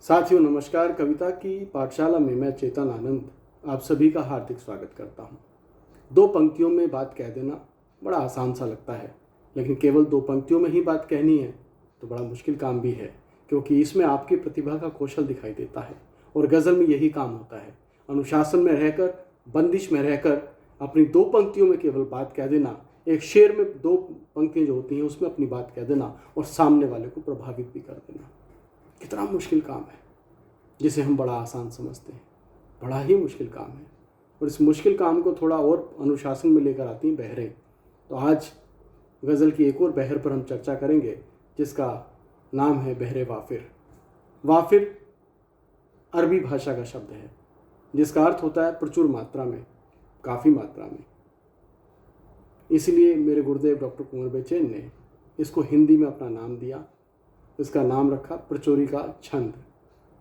साथियों नमस्कार। कविता की पाठशाला में मैं चेतन आनंद आप सभी का हार्दिक स्वागत करता हूँ। दो पंक्तियों में बात कह देना बड़ा आसान सा लगता है, लेकिन केवल दो पंक्तियों में ही बात कहनी है तो बड़ा मुश्किल काम भी है, क्योंकि इसमें आपकी प्रतिभा का कौशल दिखाई देता है। और गज़ल में यही काम होता है, अनुशासन में रहकर, बंदिश में रहकर अपनी दो पंक्तियों में केवल बात कह देना, एक शेर में दो पंक्तियाँ जो होती हैं उसमें अपनी बात कह देना और सामने वाले को प्रभावित भी कर देना। कितना मुश्किल काम है जिसे हम बड़ा आसान समझते हैं। बड़ा ही मुश्किल काम है, और इस मुश्किल काम को थोड़ा और अनुशासन में लेकर आती हैं बहरें। तो आज गज़ल की एक और बहर पर हम चर्चा करेंगे, जिसका नाम है बहरे वाफिर। वाफिर अरबी भाषा का शब्द है, जिसका अर्थ होता है प्रचुर मात्रा में, काफ़ी मात्रा में। इसलिए मेरे गुरुदेव डॉक्टर कुंवर बेचैन ने इसको हिंदी में अपना नाम दिया। इसका नाम रखा प्रचुरी का छंद।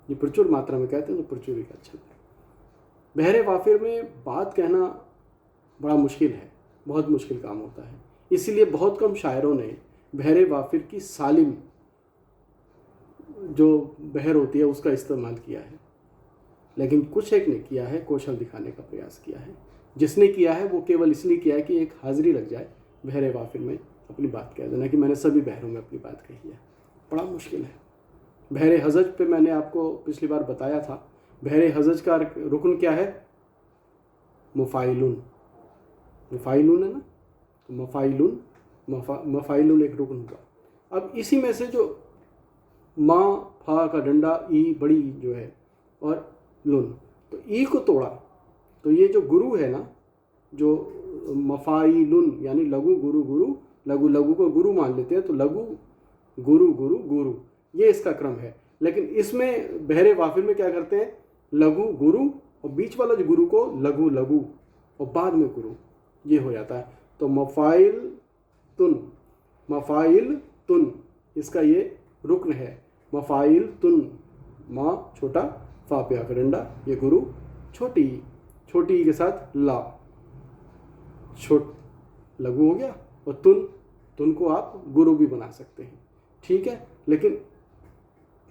ये प्रचुर मात्रा में कहते हैं तो प्रचुरी का छंद। बहरे वाफिर में बात कहना बड़ा मुश्किल है, बहुत मुश्किल काम होता है। इसीलिए बहुत कम शायरों ने बहरे वाफिर की सालिम जो बहर होती है उसका इस्तेमाल किया है, लेकिन कुछ एक ने किया है, कौशल दिखाने का प्रयास किया है। जिसने किया है वो केवल इसलिए किया है कि एक हाजिरी लग जाए, बहरे वाफिर में अपनी बात कह देना कि मैंने सभी बहरों में अपनी बात कही है। बड़ा मुश्किल है। बहरे हजज पे मैंने आपको पिछली बार बताया था, बहरे हजज का रुकन क्या है? मुफाइलुन। मुफाइलुन है ना, तो मफाइलुन, मफाइलुन एक रुकन हुआ। अब इसी में से जो माँ फा का डंडा ई बड़ी जो है और लुन, तो ई को तोड़ा तो ये जो गुरु है ना, जो मफाइलुन यानी लघु गुरु गुरु, लघु लघु को गुरु मान लेते हैं, तो लघु गुरु गुरु गुरु, ये इसका क्रम है। लेकिन इसमें बहरे वाफिर में क्या करते हैं? लघु गुरु और बीच वाला जो गुरु को लघु लघु और बाद में गुरु, ये हो जाता है। तो मफाइल तुन, मफाइल तुन इसका ये रुक्न है। मफाइल तुन, माँ छोटा, फा पे आकर डंडा, ये गुरु छोटी, छोटी के साथ ला, छोट लघु हो गया। और तुन, तुन को आप गुरु भी बना सकते हैं, ठीक है। लेकिन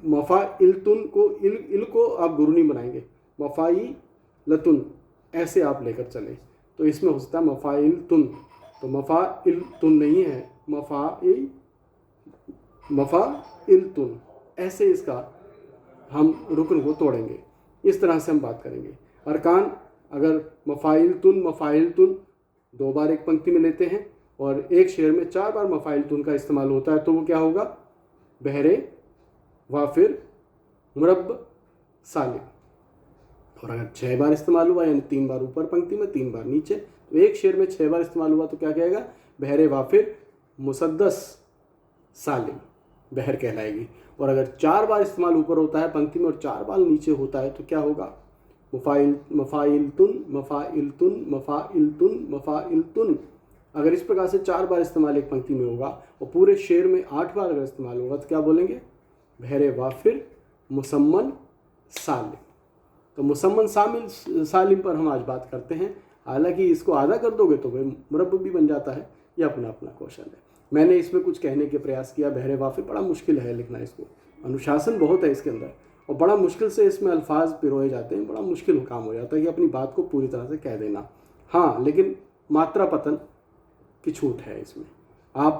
मफाइल तुन को इल को आप गुरु नहीं बनाएंगे, मफाई लतुन ऐसे आप लेकर चले तो इसमें हो सकता है मफाइल तुन। तो मफाइल तुन नहीं है, मफाइल तुन, ऐसे इसका हम रुकन को तोड़ेंगे। इस तरह से हम बात करेंगे। अरकान, अगर मफाइल तुन दो बार एक पंक्ति में लेते हैं और एक शेर में 4 बार मफाइल तुन का इस्तेमाल होता है, तो वो क्या होगा? बहरे वाफिर मुरब्ब सालिम। और अगर 6 बार इस्तेमाल हुआ, यानी 3 बार ऊपर पंक्ति में 3 बार नीचे, तो एक शेर में 6 बार इस्तेमाल हुआ तो क्या कहेगा? बहरे वाफिर मुसद्दस सालिम बहर कहलाएगी। और अगर 4 बार इस्तेमाल ऊपर होता है पंक्ति में और 4 बार नीचे होता है तो क्या होगा? मफाइल तुन मफाइल तुन मफाइल तुन मफाइल तुन। अगर इस प्रकार से 4 बार इस्तेमाल एक पंक्ति में होगा और पूरे शेर में 8 बार अगर इस्तेमाल होगा तो क्या बोलेंगे? बहरे वाफिर मुसम्मन सालिम। तो मुसम्मन सालिम पर हम आज बात करते हैं। हालांकि इसको आधा कर दोगे तो वह मुरब्ब भी बन जाता है, यह अपना अपना कौशल है। मैंने इसमें कुछ कहने के प्रयास किया। बहरे वाफिर बड़ा मुश्किल है लिखना, इसको अनुशासन बहुत है इसके अंदर, और बड़ा मुश्किल से इसमें अल्फाज पिरोए जाते हैं। बड़ा मुश्किल काम हो जाता है कि अपनी बात को पूरी तरह से कह देना। हाँ, लेकिन मात्रा पतन की छूट है इसमें। आप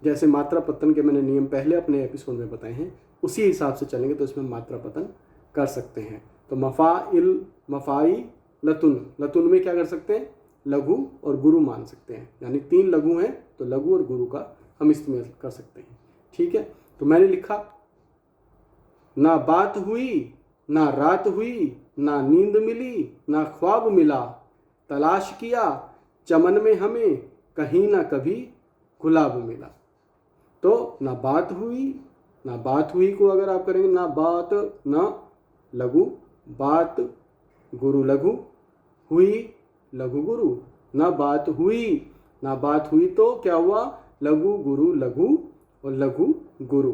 जैसे मात्रा पतन के मैंने नियम पहले अपने एपिसोड में बताए हैं, उसी हिसाब से चलेंगे तो इसमें मात्रा पतन कर सकते हैं। तो मफाइल, मफाई लतुन, लतुन में क्या कर सकते हैं? लघु और गुरु मान सकते हैं, यानी 3 लघु हैं तो लघु और गुरु का हम इस्तेमाल कर सकते हैं, ठीक है। तो मैंने लिखा, ना बात हुई ना रात हुई, ना नींद मिली ना ख्वाब मिला, तलाश किया चमन में हमें कहीं ना कभी गुलाब मिला। तो ना बात हुई को अगर आप करेंगे, ना बात, ना लघु, बात गुरु लघु, हुई लघु गुरु, ना बात हुई तो क्या हुआ? लघु गुरु लघु और लघु गुरु।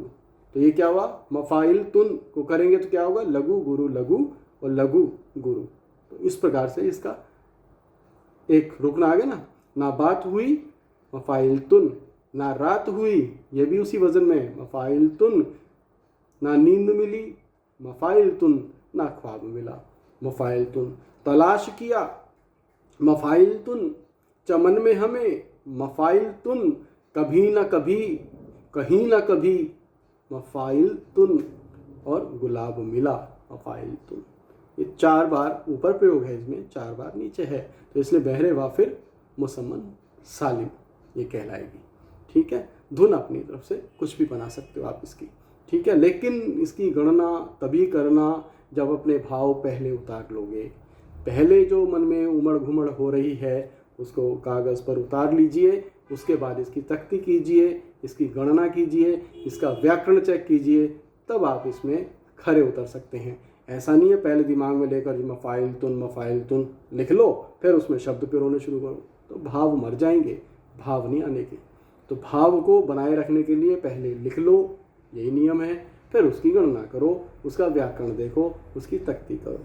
तो ये क्या हुआ? मफाइल तुन को करेंगे तो क्या होगा? लघु गुरु लघु और लघु गुरु। तो इस प्रकार से इसका एक रुकन आ गया ना बात हुई मफाइल तुन, ना रात हुई, ये भी उसी वजन में मफाइल तुन, ना नींद मिली मफ़ाइलतुन ना ख्वाब मिला। मफ़ाइलतुन तलाश किया, मफ़ाइलतुन चमन में हमें, मफ़ाइलतुन कभी ना कभी, कहीं ना कभी, मफ़ाइलतुन और गुलाब मिला। मफ़ाइलतुन ये 4 बार ऊपर प्रयोग है, इसमें 4 बार नीचे है, तो इसलिए बहरे वाफिर मुसम्मन सालिम ये कहलाएगी। ठीक है, धुन अपनी तरफ से कुछ भी बना सकते हो आप इसकी। ठीक है, लेकिन इसकी गणना तभी करना जब अपने भाव पहले उतार लोगे। पहले जो मन में उमड़ घुमड़ हो रही है उसको कागज़ पर उतार लीजिए, उसके बाद इसकी तख्ती कीजिए, इसकी गणना कीजिए, इसका व्याकरण चेक कीजिए, तब आप इसमें खरे उतर सकते हैं। ऐसा नहीं है पहले दिमाग में लेकर मफ़ाइलतुन लिख लो, फिर उसमें शब्द पिरोने शुरू करो, तो भाव मर जाएंगे, भाव नहीं आने के। तो भाव को बनाए रखने के लिए पहले लिख लो, यही नियम है, फिर उसकी गणना करो, उसका व्याकरण देखो, उसकी तख्ती करो।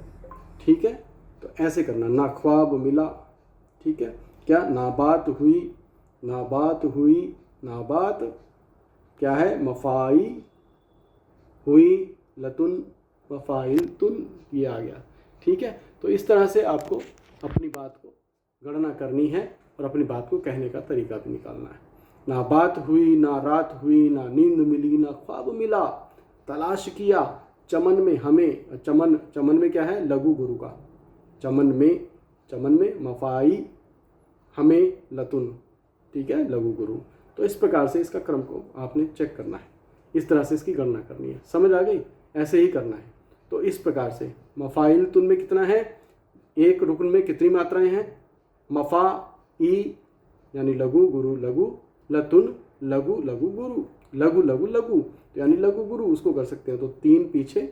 ठीक है, तो ऐसे करना। ना ख्वाब मिला, ठीक है, क्या ना बात हुई, ना बात हुई, ना बात क्या है, मफ़ाई हुई लतुन, मफ़ाइलतुन ये आ गया। ठीक है, तो इस तरह से आपको अपनी बात को गणना करनी है और अपनी बात को कहने का तरीका भी निकालना है। ना बात हुई, ना रात हुई, ना नींद मिली, ना ख्वाब मिला, तलाश किया चमन में हमें। चमन में क्या है, लघु गुरु का, चमन में मफ़ाई हमें लतुन, ठीक है, लघु गुरु। तो इस प्रकार से इसका क्रम को आपने चेक करना है, इस तरह से इसकी गणना करनी है। समझ आ गई? ऐसे ही करना है। तो इस प्रकार से मफ़ाइलतुन में कितना है, एक रुकन में कितनी मात्राएं हैं, मफ़ा ई यानी लघु गुरु लघु, लतुन लघु लघु गुरु, लघु लघु लघु यानी लघु गुरु, उसको कर सकते हैं। तो 3 पीछे,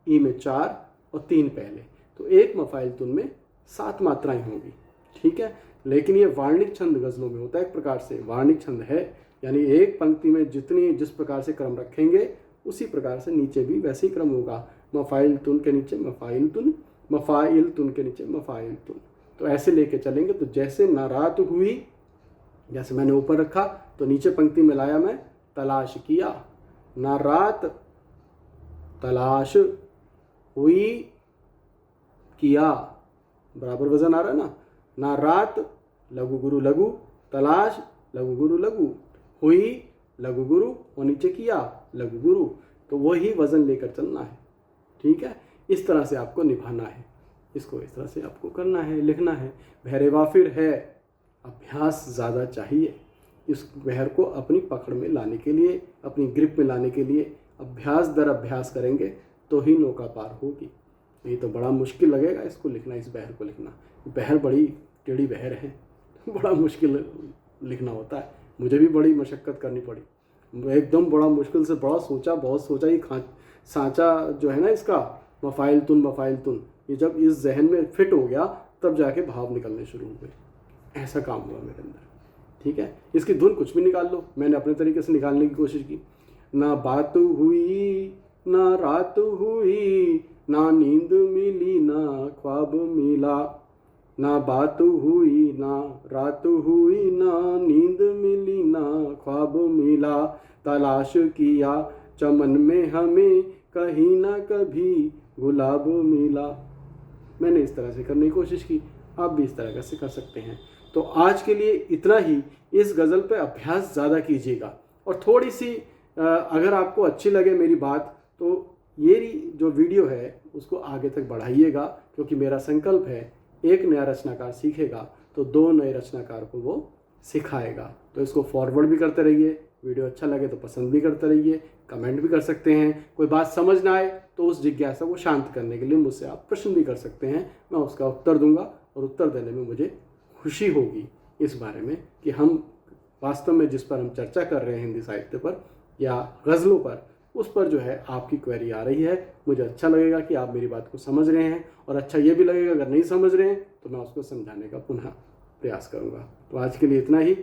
ई में 4 और 3 पहले, तो एक मफ़ाइलतुन में 7 मात्राएं होंगी। ठीक है, लेकिन ये वार्णिक छंद गज़लों में होता है, एक प्रकार से वार्णिक छंद है, यानी एक पंक्ति में जिस प्रकार से क्रम रखेंगे उसी प्रकार से नीचे भी वैसे ही क्रम होगा। मफ़ाइलतुन के नीचे मफ़ाइलतुन, मफ़ाइलतुन के नीचे मफ़ाइलतुन, तो ऐसे लेके चलेंगे। तो जैसे ना रात हुई, जैसे मैंने ऊपर रखा तो नीचे पंक्ति में लाया मैं, तलाश किया, ना रात तलाश हुई किया, बराबर वजन आ रहा है ना रात लघु गुरु लघु, तलाश लघु गुरु लघु, हुई लघु गुरु और नीचे किया लघु गुरु, तो वही वजन लेकर चलना है। ठीक है, इस तरह से आपको निभाना है, इसको इस तरह से आपको करना है, लिखना है। बहरे वाफिर है, अभ्यास ज़्यादा चाहिए इस बहर को अपनी पकड़ में लाने के लिए, अपनी ग्रिप में लाने के लिए अभ्यास दर अभ्यास करेंगे तो ही नौका पार होगी, नहीं तो बड़ा मुश्किल लगेगा इसको लिखना, इस बहर को लिखना। बहर बड़ी टेढ़ी बहर है, बड़ा मुश्किल लिखना होता है, मुझे भी बड़ी मशक्क़त करनी पड़ी, एकदम बड़ा मुश्किल से बहुत सोचा ये सांचा जो है ना इसका मफ़ाइलतुन, ये जब इस जहन में फिट हो गया तब जाके भाव निकलने शुरू हुए, ऐसा काम हुआ मेरे अंदर। ठीक है, इसकी धुन कुछ भी निकाल लो, मैंने अपने तरीके से निकालने की कोशिश की। ना बात हुई, ना रात हुई, ना नींद मिली, ना ख्वाब मिला, ना बात हुई, ना रात हुई, ना नींद मिली, ना ख्वाब मिला, तलाश किया चमन में हमें, कहीं ना कभी गुलाब मिला। मैंने इस तरह से करने की कोशिश की, आप भी इस तरह से कर सकते हैं। तो आज के लिए इतना ही। इस गज़ल पे अभ्यास ज़्यादा कीजिएगा और थोड़ी सी अगर आपको अच्छी लगे मेरी बात तो ये जो वीडियो है उसको आगे तक बढ़ाइएगा, क्योंकि मेरा संकल्प है एक नया रचनाकार सीखेगा तो 2 नए रचनाकार को वो सिखाएगा। तो इसको फॉरवर्ड भी करते रहिए, वीडियो अच्छा लगे तो पसंद भी करते रहिए, कमेंट भी कर सकते हैं। कोई बात समझ ना आए तो उस जिज्ञासा को शांत करने के लिए मुझसे आप प्रश्न भी कर सकते हैं, मैं उसका उत्तर दूंगा और उत्तर देने में मुझे खुशी होगी इस बारे में कि हम वास्तव में जिस पर हम चर्चा कर रहे हैं हिंदी साहित्य पर या गज़लों पर, उस पर जो है आपकी क्वेरी आ रही है। मुझे अच्छा लगेगा कि आप मेरी बात को समझ रहे हैं, और अच्छा ये भी लगेगा अगर नहीं समझ रहे हैं तो मैं उसको समझाने का पुनः प्रयास करूँगा। तो आज के लिए इतना ही,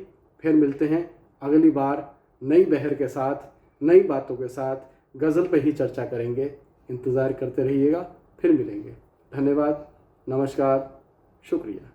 फिर मिलते हैं अगली बार नई बहर के साथ, नई बातों के साथ, गज़ल पे ही चर्चा करेंगे। इंतज़ार करते रहिएगा, फिर मिलेंगे। धन्यवाद, नमस्कार, शुक्रिया।